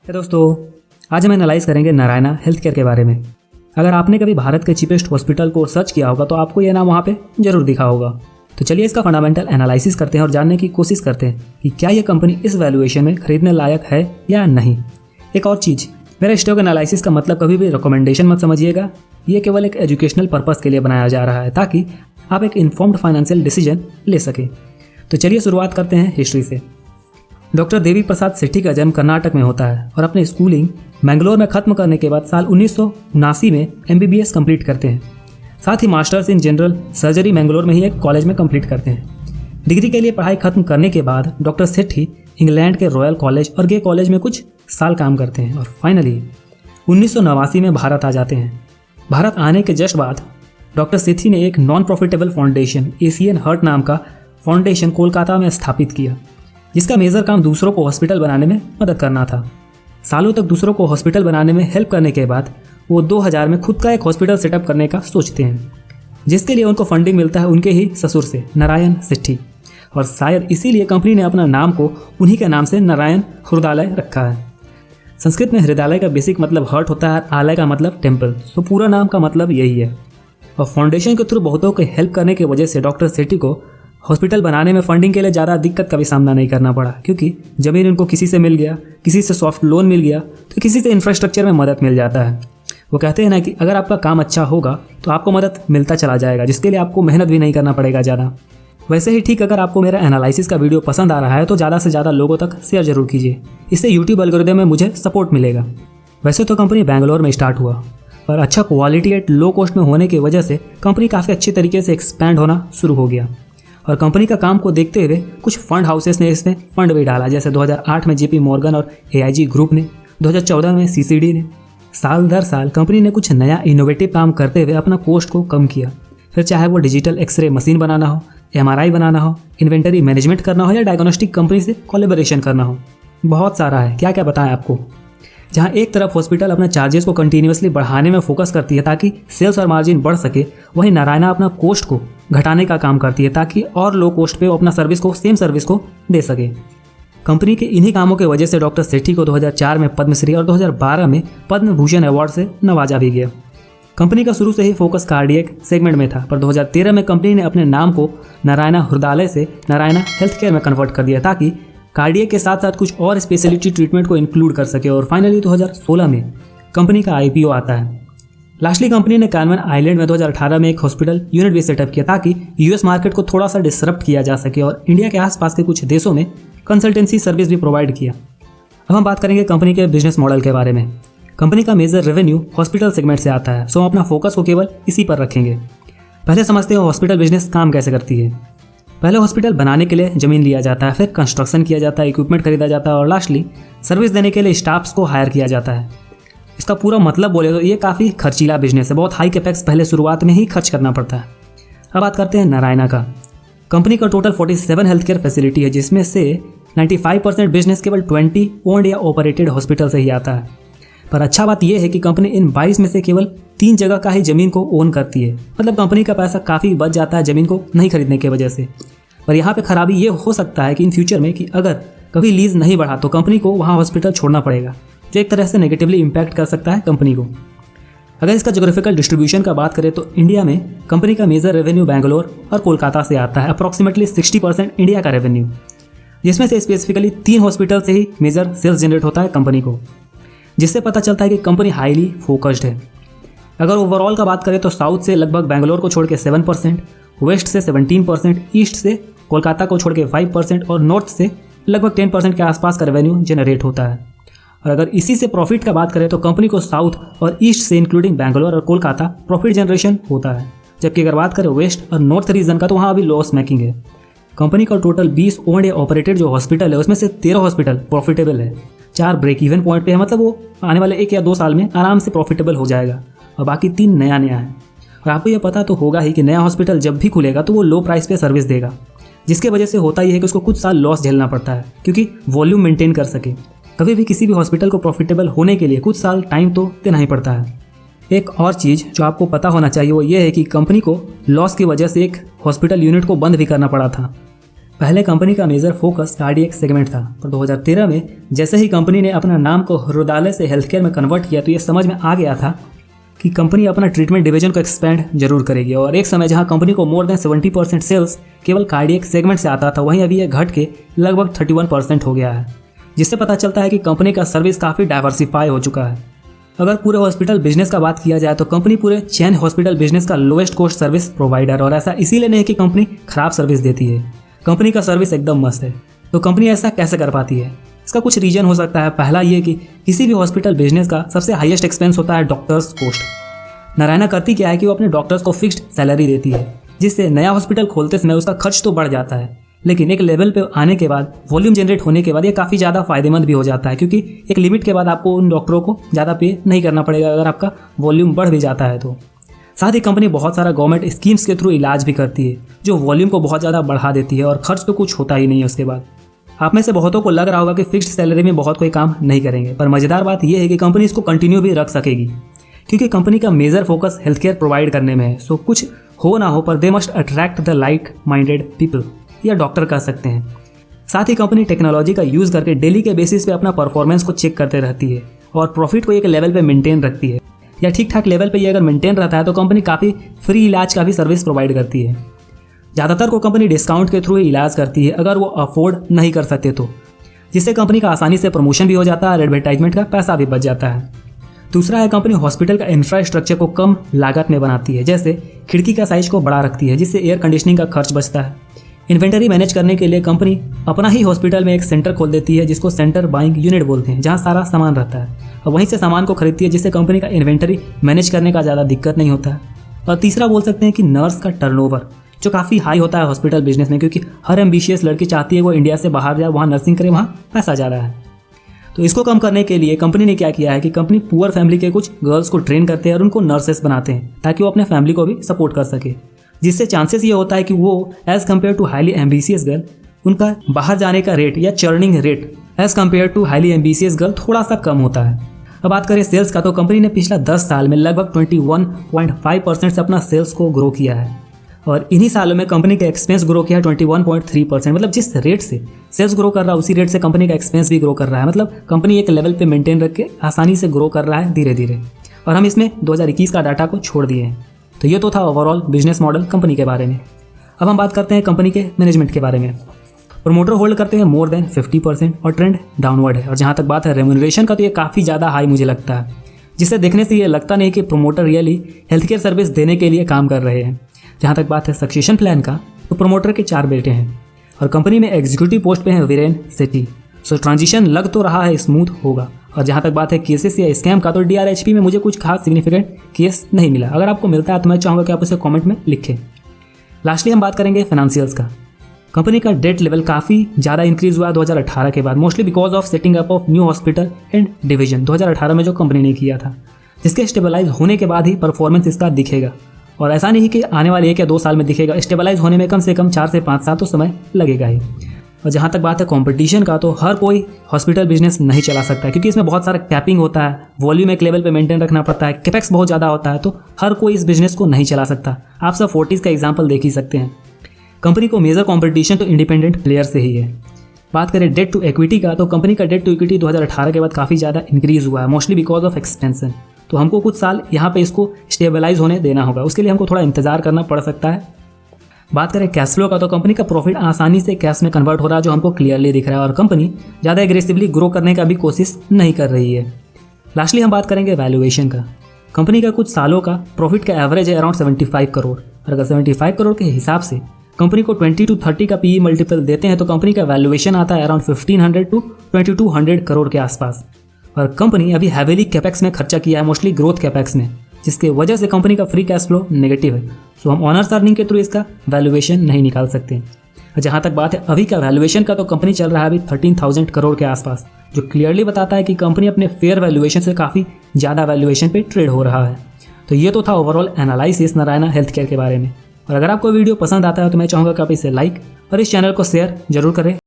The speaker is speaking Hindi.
दोस्तों, आज हम एनालाइज करेंगे नारायणा हेल्थ केयर के बारे में। अगर आपने कभी भारत के चीपेस्ट हॉस्पिटल को सर्च किया होगा तो आपको यह नाम वहाँ पे जरूर दिखा होगा। तो चलिए इसका फंडामेंटल एनालिसिस करते हैं और जानने की कोशिश करते हैं कि क्या यह कंपनी इस वैल्यूएशन में खरीदने लायक है या नहीं। एक और चीज़, मेरा स्टॉक एनालिसिस का मतलब कभी भी रिकमेंडेशन मत समझिएगा। ये केवल एक एजुकेशनल पर्पस के लिए बनाया जा रहा है ताकि आप एक इन्फॉर्म्ड फाइनेंशियल डिसीजन ले सकें। तो चलिए शुरुआत करते हैं हिस्ट्री से। डॉक्टर देवी प्रसाद सेठी का जन्म कर्नाटक में होता है और अपनी स्कूलिंग मैंगलोर में खत्म करने के बाद साल 1979 में MBBS कंप्लीट करते हैं। साथ ही masters in general surgery Mangalore में ही एक कॉलेज में कंप्लीट करते हैं। डिग्री के लिए पढ़ाई खत्म करने के बाद डॉक्टर सेठी इंग्लैंड के रॉयल कॉलेज और गे कॉलेज में कुछ साल काम करते हैं और फाइनली 1989 में भारत आ जाते हैं। भारत आने के जस्ट बाद डॉक्टर सेठी ने एक non profitable foundation Asian heart नाम का फाउंडेशन कोलकाता में स्थापित किया, जिसका मेजर काम दूसरों को हॉस्पिटल बनाने में मदद करना था। सालों तक दूसरों को हॉस्पिटल बनाने में हेल्प करने के बाद वो 2000 में खुद का एक हॉस्पिटल सेटअप करने का सोचते हैं, जिसके लिए उनको फंडिंग मिलता है उनके ही ससुर से, नारायण सेठी। और शायद इसीलिए कंपनी ने अपना नाम को उन्हीं के नाम से नारायण हृदयालय रखा है। संस्कृत में हृदयालय का बेसिक मतलब हार्ट होता है, आलय का मतलब टेम्पल, तो पूरा नाम का मतलब यही है। और फाउंडेशन के थ्रू बहुतों को हेल्प करने की वजह से डॉक्टर सेठी को हॉस्पिटल बनाने में फंडिंग के लिए ज़्यादा दिक्कत का भी सामना नहीं करना पड़ा, क्योंकि ज़मीन उनको किसी से मिल गया, किसी से सॉफ्ट लोन मिल गया, तो किसी से इंफ्रास्ट्रक्चर में मदद मिल जाता है। वो कहते हैं ना कि अगर आपका काम अच्छा होगा तो आपको मदद मिलता चला जाएगा, जिसके लिए आपको मेहनत भी नहीं करना पड़ेगा ज़्यादा। वैसे ही ठीक, अगर आपको मेरा एनालिसिस का वीडियो पसंद आ रहा है तो ज़्यादा से ज़्यादा लोगों तक शेयर जरूर कीजिए, इससे यूट्यूब एल्गोरिथम में मुझे सपोर्ट मिलेगा। वैसे तो कंपनी बैंगलोर में स्टार्ट हुआ, पर अच्छा क्वालिटी एट लो कॉस्ट में होने की वजह से कंपनी काफ़ी अच्छी तरीके से एक्सपैंड होना शुरू हो गया। और कंपनी का काम को देखते हुए कुछ फंड हाउसेस ने इसमें फंड भी डाला, जैसे 2008 में JP मॉर्गन और AIG ग्रुप ने, 2014 में CCD ने। साल दर साल कंपनी ने कुछ नया इनोवेटिव काम करते हुए अपना कॉस्ट को कम किया, फिर चाहे वो डिजिटल एक्सरे मशीन बनाना हो, MRI बनाना हो, इन्वेंटरी मैनेजमेंट करना हो या डायग्नोस्टिक कंपनी से कोलैबोरेशन करना हो। बहुत सारा है, क्या क्या बताएं आपको। जहाँ एक तरफ हॉस्पिटल अपना चार्जेस को कंटिन्यूसली बढ़ाने में फोकस करती है ताकि सेल्स और मार्जिन बढ़ सके, वहीं नारायणा अपना कॉस्ट को घटाने का काम करती है ताकि और लो कॉस्ट पे वो अपना सेम सर्विस को दे सके। कंपनी के इन्हीं कामों की वजह से डॉक्टर सेठी को 2004 में पद्मश्री और 2012 में पद्म भूषण अवार्ड से नवाजा भी गया। कंपनी का शुरू से ही फोकस कार्डियक सेगमेंट में था, पर 2013 में कंपनी ने अपने नाम को नारायणा हृदयालय से नारायणा हेल्थ केयर में कन्वर्ट कर दिया ताकि कार्डियक के साथ साथ कुछ और स्पेशलिटी ट्रीटमेंट को इंक्लूड कर सके। और फाइनली 2016 में कंपनी का IPO आता है। लास्टली कंपनी ने कैनमन आइलैंड में 2018 में एक हॉस्पिटल यूनिट भी सेटअप किया ताकि US मार्केट को थोड़ा सा डिसरप्ट किया जा सके और इंडिया के आसपास के कुछ देशों में कंसल्टेंसी सर्विस भी प्रोवाइड किया। अब हम बात करेंगे कंपनी के बिजनेस मॉडल के बारे में। कंपनी का मेजर रेवेन्यू हॉस्पिटल सेगमेंट से आता है, सो हम अपना फोकस को केवल इसी पर रखेंगे। पहले समझते हैं हॉस्पिटल बिजनेस काम कैसे करती है। पहले हॉस्पिटल बनाने के लिए ज़मीन लिया जाता है, फिर कंस्ट्रक्शन किया जाता है, इक्विपमेंट खरीदा जाता है और लास्टली सर्विस देने के लिए स्टाफ्स को हायर किया जाता है। इसका पूरा मतलब बोले तो ये काफ़ी खर्चीला बिजनेस है, बहुत हाई कैपेक्स पहले शुरुआत में ही खर्च करना पड़ता है। अब बात करते हैं नारायणा का। कंपनी का टोटल 47 हेल्थ केयर फैसिलिटी है, जिसमें से 95% बिजनेस केवल 20 ओन्ड या ऑपरेटेड हॉस्पिटल से ही आता है। पर अच्छा बात यह है कि कंपनी इन 22 में से केवल 3 जगह का ही ज़मीन को ओन करती है, मतलब कंपनी का पैसा काफ़ी बच जाता है ज़मीन को नहीं खरीदने की वजह से। पर यहाँ पे खराबी ये हो सकता है कि इन फ्यूचर में कि अगर कभी लीज नहीं बढ़ा तो कंपनी को वहाँ हॉस्पिटल छोड़ना पड़ेगा, जो एक तरह से नेगेटिवली इम्पैक्ट कर सकता है कंपनी को। अगर इसका ज्योग्राफिकल डिस्ट्रीब्यूशन का बात करें तो इंडिया में कंपनी का मेजर रेवेन्यू बैंगलोर और कोलकाता से आता है, अप्रॉक्सीमेटली 60% इंडिया का रेवेन्यू, जिसमें से स्पेसिफिकली 3 हॉस्पिटल से ही मेजर सेल्स जनरेट होता है कंपनी को, जिससे पता चलता है कि कंपनी हाईली फोकस्ड है। अगर ओवरऑल का बात करें तो साउथ से लगभग बैंगलोर को छोड़ के 7%, वेस्ट से 17%, ईस्ट से कोलकाता को छोड़ के 5% और नॉर्थ से लगभग 10% के आसपास का रेवेन्यू जनरेट होता है। और अगर इसी से प्रॉफिट का बात करें तो कंपनी को साउथ और ईस्ट से इंक्लूडिंग बैंगलोर और कोलकाता प्रॉफिट जनरेशन होता है, जबकि अगर बात करें वेस्ट और नॉर्थ रीजन का तो वहाँ अभी लॉस मेकिंग है। कंपनी का टोटल 20 ओन्ड या ऑपरेटेड जो हॉस्पिटल है उसमें से 13 हॉस्पिटल प्रॉफिटेबल है, 4 ब्रेक इवन पॉइंट पे है, मतलब वो आने वाले 1 या 2 साल में आराम से प्रॉफिटेबल हो जाएगा और बाकी 3 नया है। और आपको ये पता तो होगा ही कि नया हॉस्पिटल जब भी खुलेगा तो वो लो प्राइस पे सर्विस देगा, जिसके वजह से होता ही है कि उसको कुछ साल लॉस झेलना पड़ता है क्योंकि वॉल्यूम मेंटेन कर सके। कभी भी किसी भी हॉस्पिटल को प्रॉफिटेबल होने के लिए कुछ साल टाइम तो देना ही पड़ता है। एक और चीज़ जो आपको पता होना चाहिए वो ये है कि कंपनी को लॉस की वजह से एक हॉस्पिटल यूनिट को बंद भी करना पड़ा था। पहले कंपनी का मेजर फोकस कार्डियक सेगमेंट था, पर 2013 में जैसे ही कंपनी ने अपना नाम को हृदयालय से हेल्थ केयर में कन्वर्ट किया तो ये समझ में आ गया था कि कंपनी अपना ट्रीटमेंट डिवीजन को एक्सपेंड जरूर करेगी। और एक समय जहां कंपनी को मोर देन 70% सेल्स केवल कार्डियक सेगमेंट से आता था, वहीं अभी यह घट के लगभग 31% हो गया है, जिससे पता चलता है कि कंपनी का सर्विस काफ़ी डाइवर्सिफाई हो चुका है। अगर पूरे हॉस्पिटल बिजनेस का बात किया जाए तो कंपनी पूरे चेन हॉस्पिटल बिजनेस का लोएस्ट कॉस्ट सर्विस प्रोवाइडर, और ऐसा इसीलिए नहीं कि कंपनी खराब सर्विस देती है, कंपनी का सर्विस एकदम मस्त है। तो कंपनी ऐसा कैसे कर पाती है? इसका कुछ रीजन हो सकता है। पहला ये कि किसी भी हॉस्पिटल बिजनेस का सबसे हाईएस्ट एक्सपेंस होता है डॉक्टर्स कॉस्ट। नारायणा करती क्या है कि वो अपने डॉक्टर्स को फिक्स्ड सैलरी देती है, जिससे नया हॉस्पिटल खोलते समय उसका खर्च तो बढ़ जाता है, लेकिन एक लेवल पे आने के बाद, वॉल्यूम जनरेट होने के बाद ये काफ़ी ज़्यादा फायदेमंद भी हो जाता है, क्योंकि एक लिमिट के बाद आपको उन डॉक्टरों को ज़्यादा पे नहीं करना पड़ेगा अगर आपका वॉल्यूम बढ़ भी जाता है तो। साथ ही कंपनी बहुत सारा गवर्नमेंट स्कीम्स के थ्रू इलाज भी करती है, जो वॉल्यूम को बहुत ज़्यादा बढ़ा देती है और खर्च तो कुछ होता ही नहीं है उसके बाद। आप में से बहुतों को लग रहा होगा कि फिक्स्ड सैलरी में बहुत कोई काम नहीं करेंगे, पर मज़ेदार बात यह है कि कंपनी इसको कंटिन्यू भी रख सकेगी, क्योंकि कंपनी का major focus health care provide करने में है। सो कुछ हो ना हो, पर they must attract the like minded people, या डॉक्टर कह सकते हैं। साथ ही कंपनी टेक्नोलॉजी का यूज़ करके डेली के बेसिस पे अपना परफॉर्मेंस को चेक करते रहती है और प्रॉफिट को एक लेवल पे मेंटेन रखती है, या ठीक ठाक लेवल पे ये अगर मेंटेन रहता है तो कंपनी काफ़ी फ्री इलाज का भी सर्विस प्रोवाइड करती है। ज़्यादातर को कंपनी डिस्काउंट के थ्रू ही इलाज करती है अगर वो अफोर्ड नहीं कर सकते तो, जिससे कंपनी का आसानी से प्रमोशन भी हो जाता है और एडवर्टाइजमेंट का पैसा भी बच जाता है। दूसरा है, कंपनी हॉस्पिटल का इंफ्रास्ट्रक्चर को कम लागत में बनाती है, जैसे खिड़की का साइज को बड़ा रखती है, जिससे एयर कंडीशनिंग का खर्च बचता है। इन्वेंटरी मैनेज करने के लिए कंपनी अपना ही हॉस्पिटल में एक सेंटर खोल देती है, जिसको सेंटर बाइंग यूनिट बोलते हैं, जहां सारा सामान रहता है और वहीं से सामान को खरीदती है, जिससे कंपनी का इन्वेंटरी मैनेज करने का ज़्यादा दिक्कत नहीं होता है। और तीसरा बोल सकते हैं कि नर्स का टर्नओवर, जो काफ़ी हाई होता है हॉस्पिटल बिजनेस में, क्योंकि हर एम्बिशियस लड़की चाहती है वो इंडिया से बाहर जाए, वहाँ नर्सिंग करे, वहाँ पैसा जा रहा है। तो इसको कम करने के लिए कंपनी ने क्या किया है कि कंपनी पुअर फैमिली के कुछ गर्ल्स को ट्रेन करते हैं और उनको नर्सेस बनाते हैं, ताकि वो अपने फैमिली को भी सपोर्ट कर सके, जिससे चांसेस ये होता है कि वो as compared to highly ambitious girl, उनका बाहर जाने का रेट या churning rate as compared to highly ambitious girl थोड़ा सा कम होता है। अब बात करें सेल्स का, तो कंपनी ने पिछला 10 साल में लगभग 21.5% से अपना सेल्स को ग्रो किया है, और इन्हीं सालों में कंपनी का एक्सपेंस ग्रो किया है 21.3%। मतलब जिस रेट से सेल्स ग्रो कर रहा है उसी रेट से कंपनी का एक्सपेंस भी ग्रो कर रहा है। मतलब कंपनी एक लेवल पे मेंटेन रख के आसानी से ग्रो कर रहा है धीरे धीरे, और हम इसमें 2021 का डाटा को छोड़ दिए हैं। तो ये तो था ओवरऑल बिजनेस मॉडल कंपनी के बारे में। अब हम बात करते हैं कंपनी के मैनेजमेंट के बारे में। प्रोमोटर होल्ड करते हैं मोर देन 50% और ट्रेंड डाउनवर्ड है। और जहाँ तक बात है रेम्यूनरेशन का, तो ये काफ़ी ज़्यादा हाई मुझे लगता है, जिसे देखने से ये लगता नहीं कि promoter really health care service देने के लिए काम कर रहे हैं। जहाँ तक बात है सक्सेशन प्लान का, तो प्रोमोटर के 4 बेटे हैं और कंपनी में एग्जीक्यूटिव पोस्ट पे हैं वीरेन सेठी। सो ट्रांजिशन लग तो रहा है स्मूथ होगा। और जहाँ तक बात है केसेस या स्कैम का, तो DRHP में मुझे कुछ खास सिग्निफिकेंट केस नहीं मिला। अगर आपको मिलता है तो मैं चाहूँगा कि आप उसे कमेंट में लिखें। लास्टली हम बात करेंगे फाइनेंशियल्स का। कंपनी का डेट लेवल काफ़ी ज़्यादा इंक्रीज हुआ 2018 के बाद, mostly because of setting up of new hospital and division 2018 में जो कंपनी ने किया था, जिसके स्टेबलाइज होने के बाद ही परफॉर्मेंस इसका दिखेगा। और ऐसा नहीं कि आने वाले 1 या 2 साल में दिखेगा, स्टेबलाइज होने में कम से कम 4 से 5 साल तो समय लगेगा ही। और जहाँ तक बात है कंपटीशन का, तो हर कोई हॉस्पिटल बिजनेस नहीं चला सकता, क्योंकि इसमें बहुत सारा कैपिंग होता है, वॉल्यूम एक लेवल पे मेंटेन रखना पड़ता है, कैपेक्स बहुत ज़्यादा होता है, तो हर कोई इस बिजनेस को नहीं चला सकता। आप सब फोर्टिस का एग्जाम्पल देख ही सकते हैं। कंपनी को मेजर कंपटीशन तो इंडिपेंडेंट प्लेयर से ही है। बात करें डेट टू इक्विटी का, तो कंपनी का डेट टू इक्विटी 2018 के बाद काफ़ी ज़्यादा इंक्रीज हुआ है, मोस्टली बिकॉज ऑफ एक्सपेंशन। तो हमको कुछ साल यहाँ पे इसको स्टेबलाइज होने देना होगा, उसके लिए हमको थोड़ा इंतजार करना पड़ सकता है। बात करें कैश फ्लो का, तो कंपनी का प्रॉफिट आसानी से कैश में कन्वर्ट हो रहा है, जो हमको क्लियरली दिख रहा है, और कंपनी ज़्यादा एग्रेसिवली ग्रो करने का भी कोशिश नहीं कर रही है। लास्टली हम बात करेंगे वैल्यूएशन का। कंपनी का कुछ सालों का प्रॉफिट का एवरेज है अराउंड 75 करोड़, और अगर 75 करोड़ के हिसाब से कंपनी को 20 to 30 का PE मल्टीपल देते हैं, तो कंपनी का वैल्यूएशन आता है अराउंड 1500 to 2200 करोड़ के आसपास। और कंपनी अभी हैवीली कैपेक्स में खर्चा किया है, मोस्टली ग्रोथ कैपेक्स में, जिसके वजह से कंपनी का फ्री कैश फ्लो नेगेटिव है। सो हम ऑनर्स अर्निंग के थ्रू इसका वैल्यूएशन नहीं निकाल सकते। और जहाँ तक बात है अभी का वैल्यूएशन का, तो कंपनी चल रहा है अभी 13,000 करोड़ के आसपास, जो क्लियरली बताता है कि कंपनी अपने फेयर वैल्यूएशन से काफ़ी ज़्यादा वैल्यूएशन पे ट्रेड हो रहा है। तो ये तो था overall analysis Narayana health care के बारे में। और अगर आपको वीडियो पसंद आता है तो मैं चाहूँगा कि आप इसे लाइक और इस चैनल को शेयर जरूर करें।